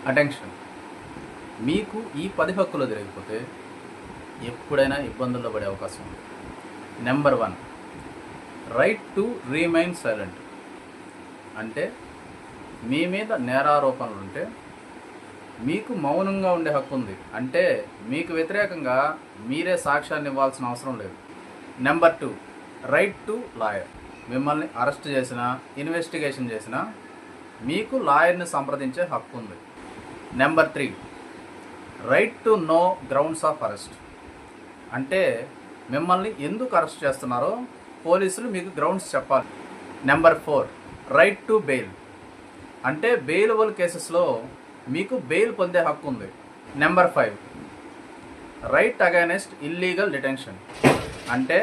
Attention. మీకు ఈ 10 హక్కులు తెలియకపోతే ఎప్పుడైనా ఇబ్బందుల్లో పడే అవకాశం ఉంది. Number 1, right to remain silent. అంటే మీ మీద నేరారోపణలు ఉంటే మీకు మౌనంగా ఉండే హక్కు ఉంది. అంటే మీకు వ్యతిరేకంగా మీరే సాక్ష్యాన్ని ఇవ్వాల్సిన అవసరం లేదు. Number 2, right to lawyer. మిమ్మల్ని అరెస్ట్ చేసినా ఇన్వెస్టిగేషన్ చేసినా మీకు లాయర్ని సంప్రదించే హక్కు ఉంది. Number 3, right to no grounds of arrest. అంటే మిమ్మల్ని ఎందుకు అరెస్ట్ చేస్తున్నారో పోలీసులు మీకు గ్రౌండ్స్ చెప్పాలి. Number 4, right to bail. అంటే బెయిలబుల్ కేసెస్లో మీకు బెయిల్ పొందే హక్కు ఉంది. Number 5, right against illegal detention. అంటే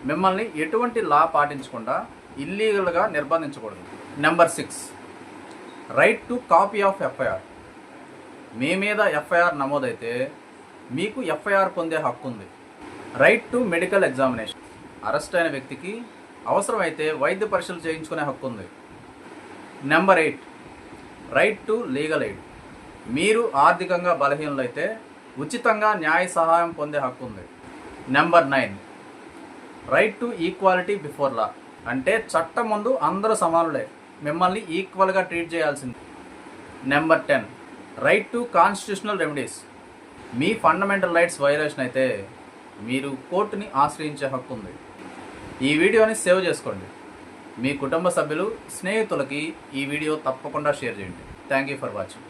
మిమ్మల్ని ఎటువంటి లా పాటించకుండా ఇల్లీగల్గా నిర్బంధించకూడదు. Number 6, right to copy of FIR. మీ మీద ఎఫ్ఐఆర్ నమోదైతే మీకు ఎఫ్ఐఆర్ పొందే హక్కు ఉంది. Right to medical examination. Arrest అయిన వ్యక్తికి అవసరమైతే వైద్య పరీక్షలు చేయించుకునే హక్కు ఉంది. Number 8, right to legal aid. మీరు ఆర్థికంగా బలహీనులైతే ఉచితంగా న్యాయ సహాయం పొందే హక్కు ఉంది. Number 9, right to equality before law. అంటే చట్టం ముందు అందరూ సమానులే, మిమ్మల్ని ఈక్వల్గా ట్రీట్ చేయాల్సింది. Number 10, right to constitutional remedies. Me fundamental rights violation అయితే మీరు కోర్టుని ఆశ్రయించే హక్కు ఉంది. ఈ వీడియోని సేవ్ చేసుకోండి. మీ కుటుంబ సభ్యులు, స్నేహితులకి ఈ వీడియో తప్పకుండా షేర్ చేయండి. Thank you for watching.